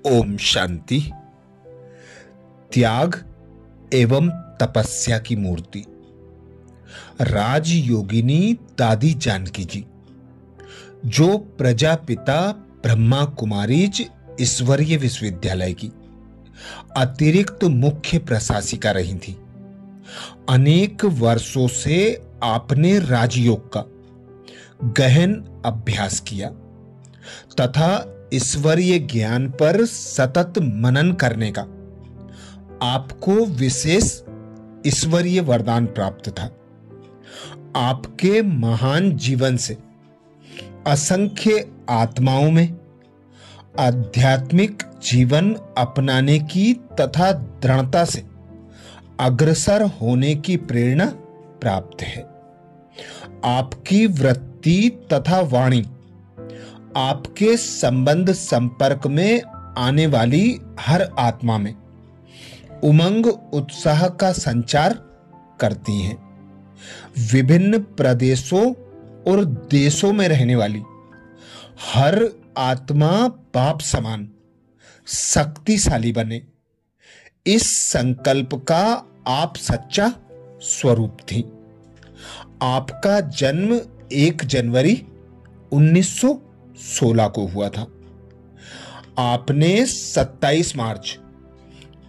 ओम शांति। त्याग एवं तपस्या की मूर्ति राजयोगिनी दादी जानकी जी, जो प्रजापिता ब्रह्मा कुमारीज ईश्वरीय विश्वविद्यालय की अतिरिक्त मुख्य प्रशासिका रही थी। अनेक वर्षों से आपने राजयोग का गहन अभ्यास किया तथा ईश्वरीय ज्ञान पर सतत मनन करने का आपको विशेष ईश्वरीय वरदान प्राप्त था। आपके महान जीवन से असंख्य आत्माओं में आध्यात्मिक जीवन अपनाने की तथा दृढ़ता से अग्रसर होने की प्रेरणा प्राप्त है। आपकी वृत्ति तथा वाणी आपके संबंध संपर्क में आने वाली हर आत्मा में उमंग उत्साह का संचार करती हैं। विभिन्न प्रदेशों और देशों में रहने वाली हर आत्मा बाप समान शक्तिशाली बने, इस संकल्प का आप सच्चा स्वरूप थी। आपका जन्म 1 जनवरी 1916 को हुआ था। आपने 27 मार्च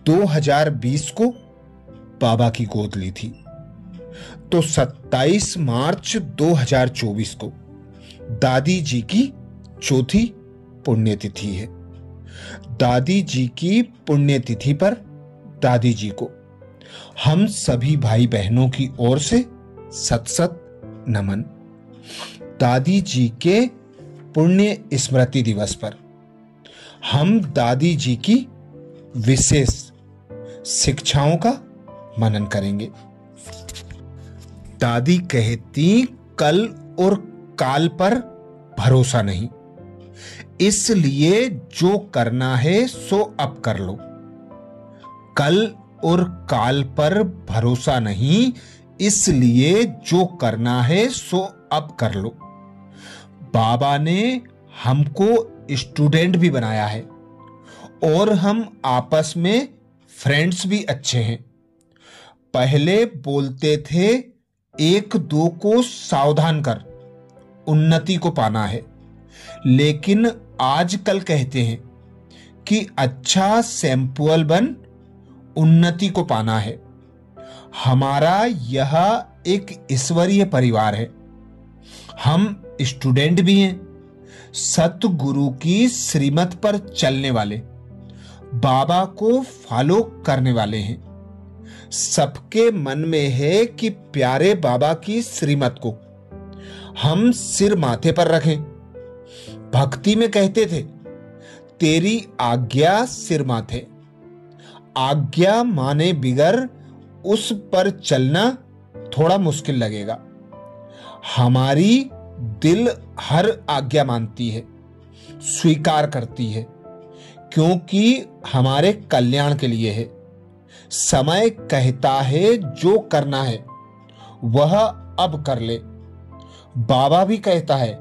2020 को बाबा की गोद ली थी, तो 27 मार्च 2024 को दादी जी की चौथी पुण्यतिथि है। दादी जी की पुण्यतिथि पर दादी जी को हम सभी भाई बहनों की ओर से सत सत नमन। दादी जी के पुण्य स्मृति दिवस पर हम दादी जी की विशेष शिक्षाओं का मनन करेंगे। दादी कहती, कल और काल पर भरोसा नहीं, इसलिए जो करना है सो अब कर लो। कल और काल पर भरोसा नहीं, इसलिए जो करना है सो अब कर लो। बाबा ने हमको स्टूडेंट भी बनाया है और हम आपस में फ्रेंड्स भी अच्छे हैं। पहले बोलते थे 1-2 को सावधान कर, उन्नति को पाना है, लेकिन आजकल कहते हैं कि अच्छा सैंपल बन, उन्नति को पाना है। हमारा यह एक ईश्वरीय परिवार है। हम स्टूडेंट भी हैं, सतगुरु की श्रीमत पर चलने वाले, बाबा को फॉलो करने वाले हैं। सबके मन में है कि प्यारे बाबा की श्रीमत को हम सिर माथे पर रखें। भक्ति में कहते थे, तेरी आज्ञा सिर माथे। आज्ञा माने बिगर उस पर चलना थोड़ा मुश्किल लगेगा। हमारी दिल हर आज्ञा मानती है, स्वीकार करती है, क्योंकि हमारे कल्याण के लिए है। समय कहता है जो करना है वह अब कर ले। बाबा भी कहता है,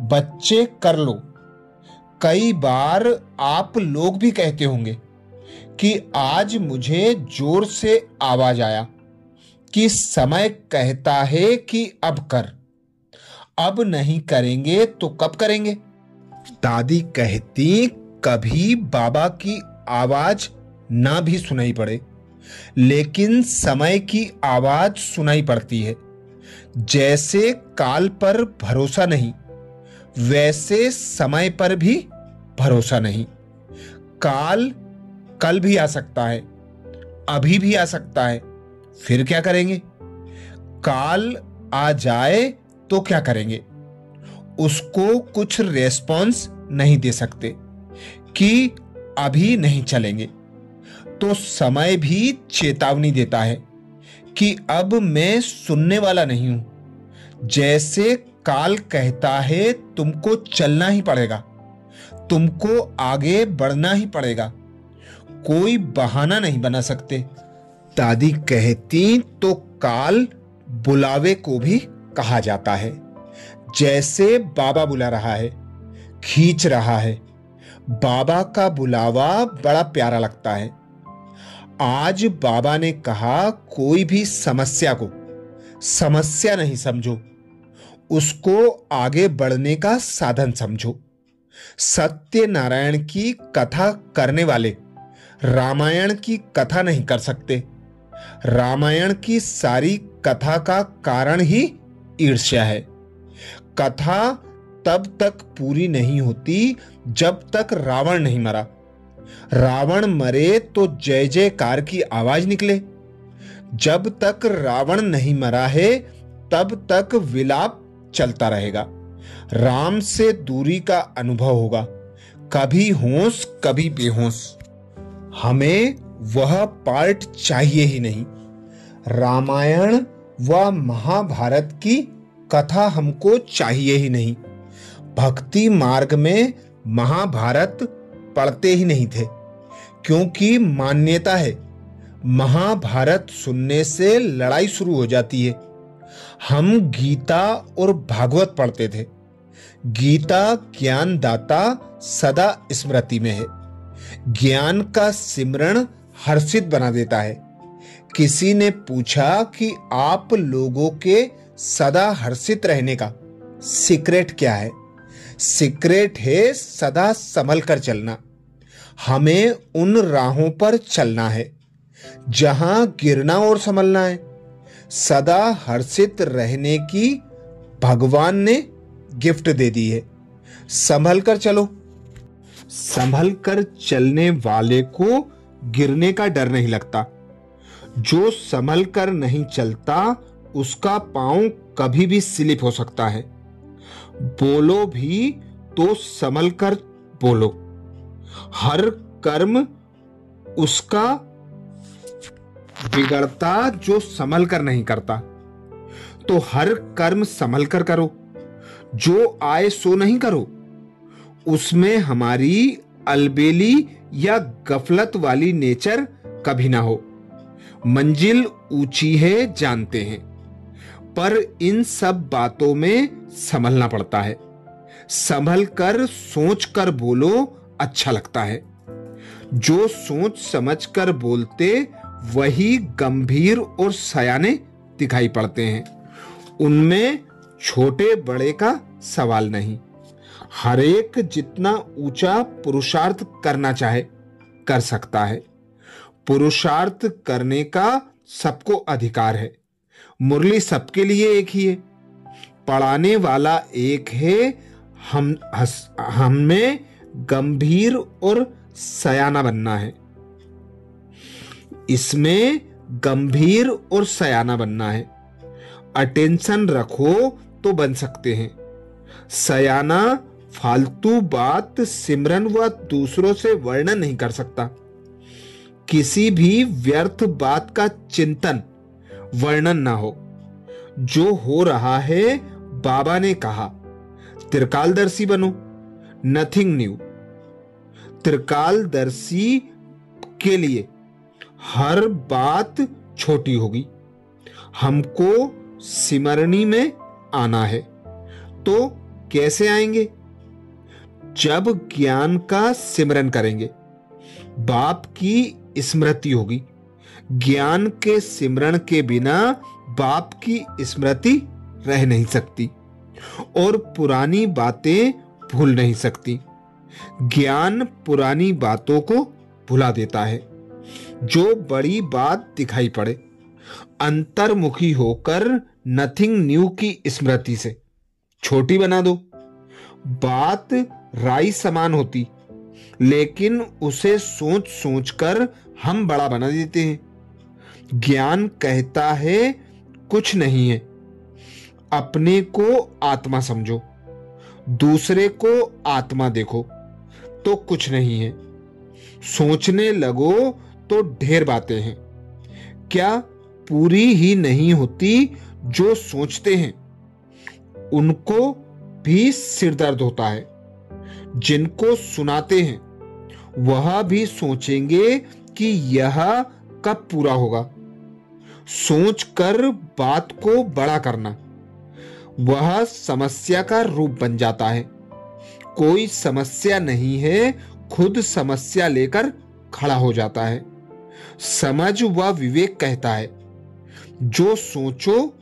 बच्चे कर लो। कई बार आप लोग भी कहते होंगे कि आज मुझे जोर से आवाज आया कि समय कहता है कि अब कर। अब नहीं करेंगे तो कब करेंगे? दादी कहती, कभी बाबा की आवाज ना भी सुनाई पड़े, लेकिन समय की आवाज सुनाई पड़ती है। जैसे काल पर भरोसा नहीं, वैसे समय पर भी भरोसा नहीं। काल कल भी आ सकता है, अभी भी आ सकता है, फिर क्या करेंगे? काल आ जाए तो क्या करेंगे? उसको कुछ रेस्पॉन्स नहीं दे सकते कि अभी नहीं चलेंगे, तो समय भी चेतावनी देता है कि अब मैं सुनने वाला नहीं हूं। जैसे काल कहता है तुमको चलना ही पड़ेगा, तुमको आगे बढ़ना ही पड़ेगा, कोई बहाना नहीं बना सकते। दादी कहती, तो काल बुलावे को भी कहा जाता है। जैसे बाबा बुला रहा है, खींच रहा है, बाबा का बुलावा बड़ा प्यारा लगता है। आज बाबा ने कहा, कोई भी समस्या को समस्या नहीं समझो, उसको आगे बढ़ने का साधन समझो। सत्यनारायण की कथा करने वाले रामायण की कथा नहीं कर सकते। रामायण की सारी कथा का कारण ही ईर्ष्या है। कथा तब तक पूरी नहीं होती जब तक रावण नहीं मरा। रावण मरे तो जय जयकार की आवाज निकले। जब तक रावण नहीं मरा है तब तक विलाप चलता रहेगा। राम से दूरी का अनुभव होगा, कभी होश कभी बेहोश। हमें वह पार्ट चाहिए ही नहीं। रामायण व महाभारत की कथा हमको चाहिए ही नहीं। भक्ति मार्ग में महाभारत पढ़ते ही नहीं थे, क्योंकि मान्यता है महाभारत सुनने से लड़ाई शुरू हो जाती है। हम गीता और भागवत पढ़ते थे। गीता ज्ञानदाता सदा स्मृति में है। ज्ञान का सिमरण हर्षित बना देता है। किसी ने पूछा कि आप लोगों के सदा हर्षित रहने का सीक्रेट क्या है? सीक्रेट है सदा संभल कर चलना। हमें उन राहों पर चलना है जहां गिरना और संभलना है। सदा हर्षित रहने की भगवान ने गिफ्ट दे दी है। संभल कर चलो। संभल कर चलने वाले को गिरने का डर नहीं लगता। जो संभल कर नहीं चलता उसका पांव कभी भी स्लिप हो सकता है। बोलो भी तो संभल कर बोलो। हर कर्म उसका बिगड़ता जो संभल कर नहीं करता। तो हर कर्म संभल कर करो। जो आए सो नहीं करो। उसमें हमारी अलबेली या गफलत वाली नेचर कभी ना हो। मंजिल ऊंची है जानते हैं, पर इन सब बातों में संभलना पड़ता है। संभल कर सोच कर बोलो अच्छा लगता है। जो सोच समझ कर बोलते वही गंभीर और सयाने दिखाई पड़ते हैं। उनमें छोटे बड़े का सवाल नहीं। हरेक जितना ऊंचा पुरुषार्थ करना चाहे कर सकता है। पुरुषार्थ करने का सबको अधिकार है। मुरली सबके लिए एक ही है। पढ़ाने वाला एक है। हमें गंभीर और सयाना बनना है। इसमें गंभीर और सयाना बनना है। अटेंशन रखो तो बन सकते हैं। सयाना फालतू बात सिमरन व दूसरों से वर्णन नहीं कर सकता। किसी भी व्यर्थ बात का चिंतन वर्णन ना हो। जो हो रहा है बाबा ने कहा त्रिकालदर्शी बनो, नथिंग न्यू। त्रिकालदर्शी के लिए हर बात छोटी होगी। हमको सिमरनी में आना है। तो कैसे आएंगे? जब ज्ञान का सिमरन करेंगे। बाप की स्मृति होगी। ज्ञान के सिमरन के बिना बाप की स्मृति रह नहीं सकती और पुरानी बातें भूल नहीं सकती। ज्ञान पुरानी बातों को भुला देता है। जो बड़ी बात दिखाई पड़े अंतर्मुखी होकर नथिंग न्यू की स्मृति से छोटी बना दो। बात राई समान होती, लेकिन उसे सोच सोच कर हम बड़ा बना देते हैं। ज्ञान कहता है कुछ नहीं है। अपने को आत्मा समझो, दूसरे को आत्मा देखो तो कुछ नहीं है। सोचने लगो तो ढेर बातें हैं। क्या पूरी ही नहीं होती? जो सोचते हैं उनको भी सिरदर्द होता है। जिनको सुनाते हैं वह भी सोचेंगे कि यह कब पूरा होगा। सोच कर बात को बड़ा करना वह समस्या का रूप बन जाता है। कोई समस्या नहीं है, खुद समस्या लेकर खड़ा हो जाता है। समझ व विवेक कहता है जो सोचो,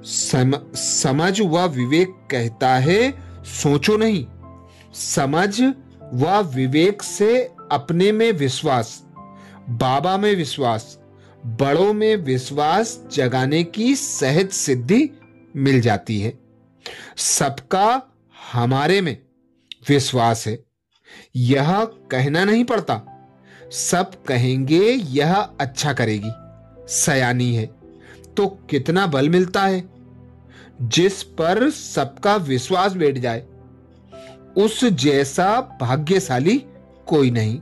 समझ व विवेक कहता है सोचो नहीं। समझ व विवेक से अपने में विश्वास, बाबा में विश्वास, बड़ों में विश्वास जगाने की सहज सिद्धि मिल जाती है। सबका हमारे में विश्वास है, यह कहना नहीं पड़ता। सब कहेंगे यह अच्छा करेगी, सयानी है, तो कितना बल मिलता है। जिस पर सबका विश्वास बैठ जाए उस जैसा भाग्यशाली कोई नहीं।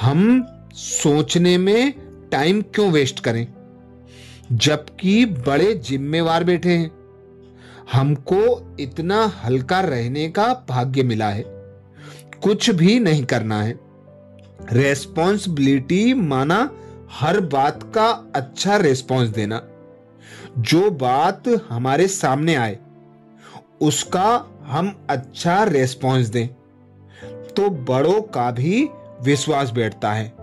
हम सोचने में टाइम क्यों वेस्ट करें, जबकि बड़े जिम्मेवार बैठे हैं। हमको इतना हल्का रहने का भाग्य मिला है, कुछ भी नहीं करना है। रेस्पॉन्सिबिलिटी माना हर बात का अच्छा रेस्पॉन्स देना। जो बात हमारे सामने आए उसका हम अच्छा रेस्पॉन्स दें तो बड़ों का भी विश्वास बैठता है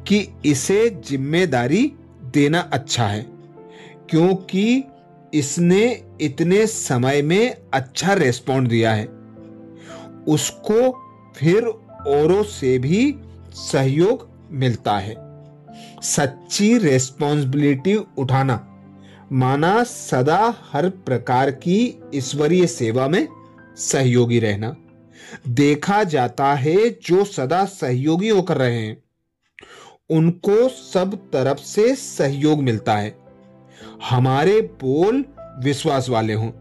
कि इसे जिम्मेदारी देना अच्छा है, क्योंकि इसने इतने समय में अच्छा रेस्पॉन्ड दिया है। उसको फिर औरों से भी सहयोग मिलता है। सच्ची रेस्पॉन्सिबिलिटी उठाना माना सदा हर प्रकार की ईश्वरीय सेवा में सहयोगी रहना। देखा जाता है जो सदा सहयोगी होकर रहे हैं उनको सब तरफ से सहयोग मिलता है। हमारे बोल विश्वास वाले हों,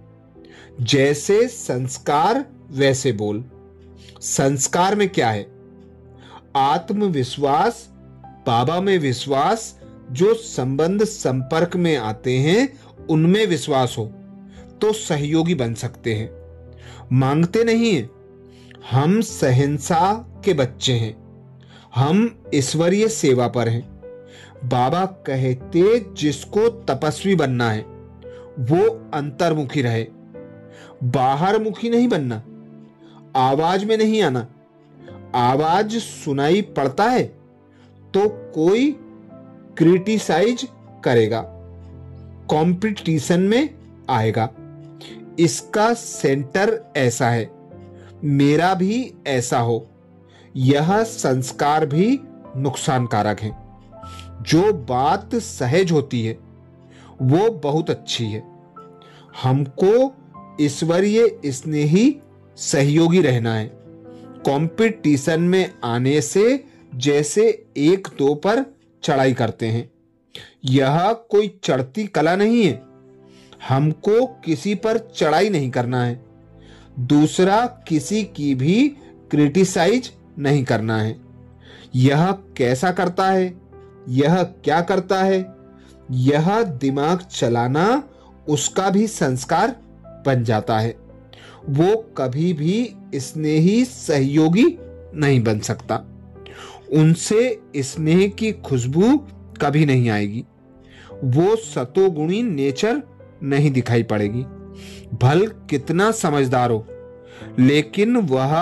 जैसे संस्कार वैसे बोल। संस्कार में क्या है? आत्मविश्वास, बाबा में विश्वास। जो संबंध संपर्क में आते हैं उनमें विश्वास हो तो सहयोगी बन सकते हैं। मांगते नहीं हैं, हम सहनसा के बच्चे हैं, हम ईश्वरीय सेवा पर हैं। बाबा कहते जिसको तपस्वी बनना है वो अंतर्मुखी रहे, बाहर मुखी नहीं बनना। आवाज में नहीं आना। आवाज सुनाई पड़ता है तो कोई क्रिटिसाइज करेगा, कंपटीशन में आएगा। इसका सेंटर ऐसा है, मेरा भी ऐसा हो। यह संस्कार भी नुकसानकारक है। जो बात सहज होती है वो बहुत अच्छी है। हमको ईश्वरीय स्नेही सहयोगी रहना है। कंपटीशन में आने से जैसे एक दो पर चढ़ाई करते हैं, यह कोई चढ़ती कला नहीं है। हमको किसी पर चढ़ाई नहीं करना है, दूसरा किसी की भी क्रिटिसाइज नहीं करना है। यह कैसा करता है, यह क्या करता है, यह दिमाग चलाना उसका भी संस्कार बन जाता है। वो कभी भी स्नेही सहयोगी नहीं बन सकता। उनसे स्नेह की खुशबू कभी नहीं आएगी। वो सतोगुणी नेचर नहीं दिखाई पड़ेगी। भल कितना समझदार हो, लेकिन वह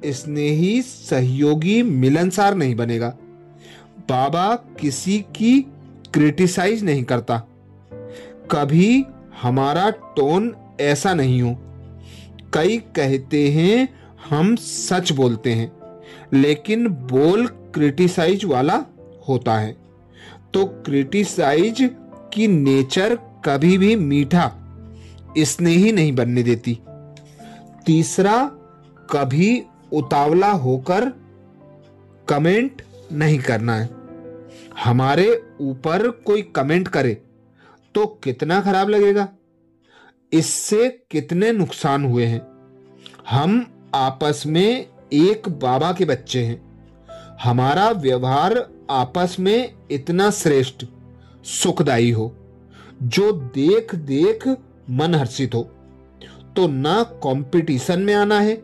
स्नेही सहयोगी मिलनसार नहीं बनेगा। बाबा किसी की क्रिटिसाइज नहीं करता। कभी हमारा टोन ऐसा नहीं हो। कई कहते हैं हम सच बोलते हैं, लेकिन बोल क्रिटिसाइज वाला होता है। तो क्रिटिसाइज की नेचर कभी भी मीठा स्नेही नहीं बनने देती। तीसरा, कभी उतावला होकर कमेंट नहीं करना है। हमारे ऊपर कोई कमेंट करे तो कितना खराब लगेगा, इससे कितने नुकसान हुए हैं। हम आपस में एक बाबा के बच्चे हैं। हमारा व्यवहार आपस में इतना श्रेष्ठ सुखदायी हो जो देख देख मन हर्षित हो। तो ना कंपटीशन में आना है,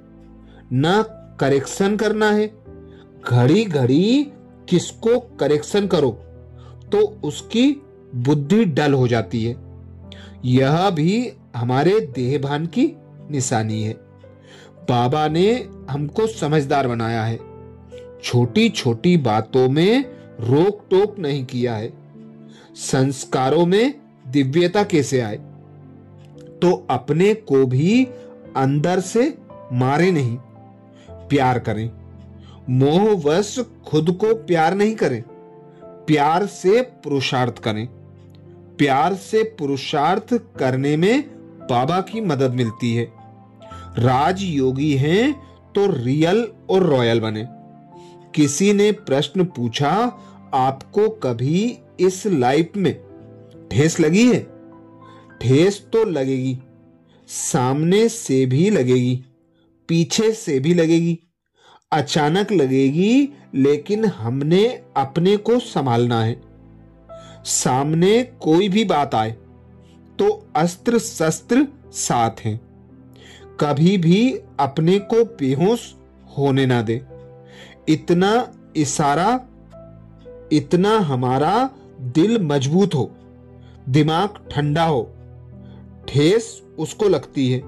ना करेक्शन करना है। घड़ी घड़ी किसको करेक्शन करो तो उसकी बुद्धि डल हो जाती है। यह भी हमारे देहभान की निशानी है। बाबा ने हमको समझदार बनाया है, छोटी छोटी बातों में रोक टोक नहीं किया है। संस्कारों में दिव्यता कैसे आए? तो अपने को भी अंदर से मारे नहीं, प्यार करें। मोहवश खुद को प्यार नहीं करें, प्यार से पुरुषार्थ करें। प्यार से पुरुषार्थ करने में बाबा की मदद मिलती है। राजयोगी हैं तो रियल और रॉयल बने। किसी ने प्रश्न पूछा, आपको कभी इस लाइफ में ठेस लगी है? ठेस तो लगेगी, सामने से भी लगेगी, पीछे से भी लगेगी, अचानक लगेगी, लेकिन हमने अपने को संभालना है। सामने कोई भी बात आए तो अस्त्र शस्त्र साथ हैं। कभी भी अपने को बेहोश होने ना दे। इतना हमारा दिल मजबूत हो, दिमाग ठंडा हो। ठेस उसको लगती है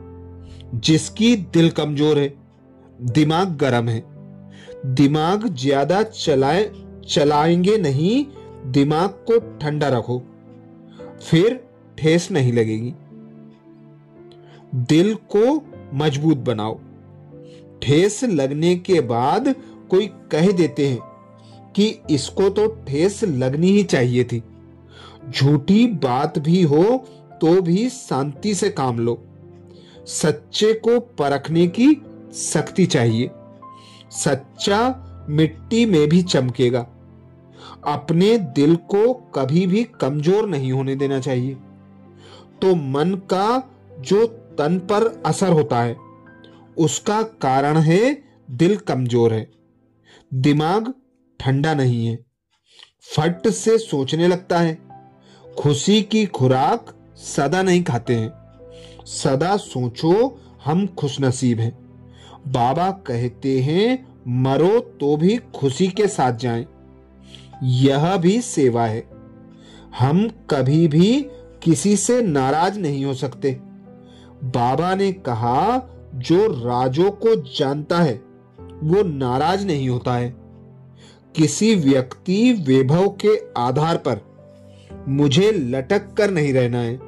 जिसकी दिल कमजोर है, दिमाग गर्म है। दिमाग ज्यादा चलाएंगे नहीं, दिमाग को ठंडा रखो, फिर ठेस नहीं लगेगी। दिल को मजबूत बनाओ। ठेस लगने के बाद कोई कह देते हैं कि इसको तो ठेस लगनी ही चाहिए थी। झूठी बात भी हो तो भी शांति से काम लो। सच्चे को परखने की शक्ति चाहिए। सच्चा मिट्टी में भी चमकेगा। अपने दिल को कभी भी कमजोर नहीं होने देना चाहिए। तो मन का जो तन पर असर होता है उसका कारण है दिल कमजोर है, दिमाग ठंडा नहीं है, फट से सोचने लगता है। खुशी की खुराक सदा नहीं खाते हैं। सदा सोचो हम खुशनसीब हैं। बाबा कहते हैं मरो तो भी खुशी के साथ जाएं। यह भी सेवा है। हम कभी भी किसी से नाराज नहीं हो सकते। बाबा ने कहा जो राजों को जानता है वो नाराज नहीं होता है। किसी व्यक्ति वैभव के आधार पर मुझे लटक कर नहीं रहना है।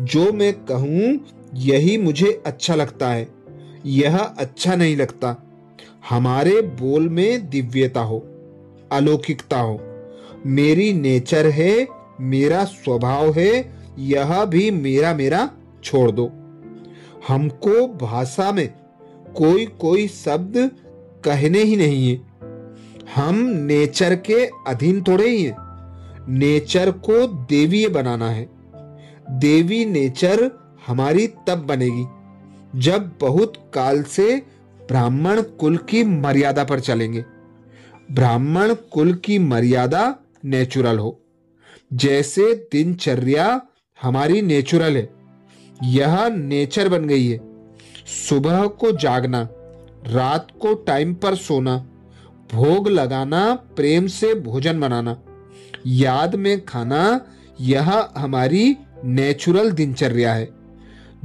जो मैं कहूं यही मुझे अच्छा लगता है, यह अच्छा नहीं लगता। हमारे बोल में दिव्यता हो, अलौकिकता हो। मेरी नेचर है, मेरा स्वभाव है, यह भी मेरा मेरा छोड़ दो। हमको भाषा में कोई कोई शब्द कहने ही नहीं है। हम नेचर के अधीन थोड़े ही हैं। नेचर को देवीय बनाना है। देवी नेचर हमारी तब बनेगी जब बहुत काल से ब्राह्मण कुल की मर्यादा पर चलेंगे। ब्राह्मण कुल की मर्यादा नेचुरल हो। जैसे दिनचर्या हमारी नेचुरल है, यह नेचर बन गई है। सुबह को जागना, रात को टाइम पर सोना, भोग लगाना, प्रेम से भोजन बनाना, याद में खाना, यह हमारी नेचुरल दिनचर्या है।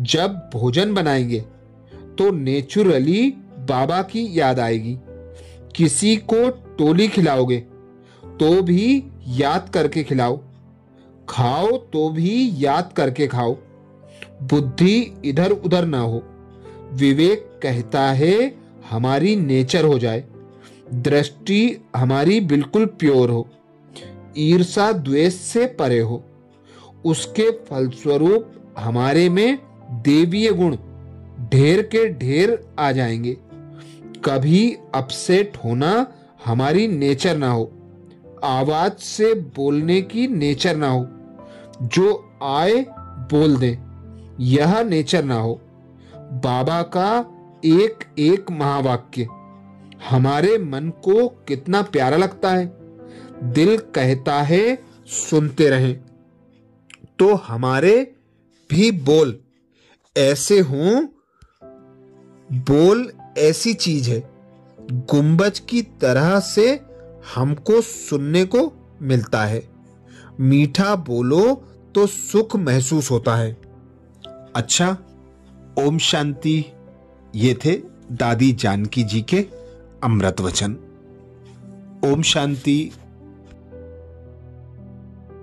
जब भोजन बनाएंगे तो नेचुरली बाबा की याद आएगी। किसी को टोली खिलाओगे तो भी याद करके खिलाओ। खाओ तो भी याद करके खाओ। बुद्धि इधर उधर ना हो। विवेक कहता है हमारी नेचर हो जाए। दृष्टि हमारी बिल्कुल प्योर हो। ईर्षा द्वेष से परे हो। उसके फलस्वरूप हमारे में देवीय गुण ढेर के ढेर आ जाएंगे। कभी अपसेट होना हमारी नेचर ना हो। आवाज से बोलने की नेचर ना हो। जो आए बोल दे, यह नेचर ना हो। बाबा का एक एक महावाक्य हमारे मन को कितना प्यारा लगता है। दिल कहता है सुनते रहें। तो हमारे भी बोल ऐसे हों। बोल ऐसी चीज है, गुंबज की तरह से हमको सुनने को मिलता है। मीठा बोलो तो सुख महसूस होता है। अच्छा, ओम शांति। ये थे दादी जानकी जी के अमृत वचन। ओम शांति।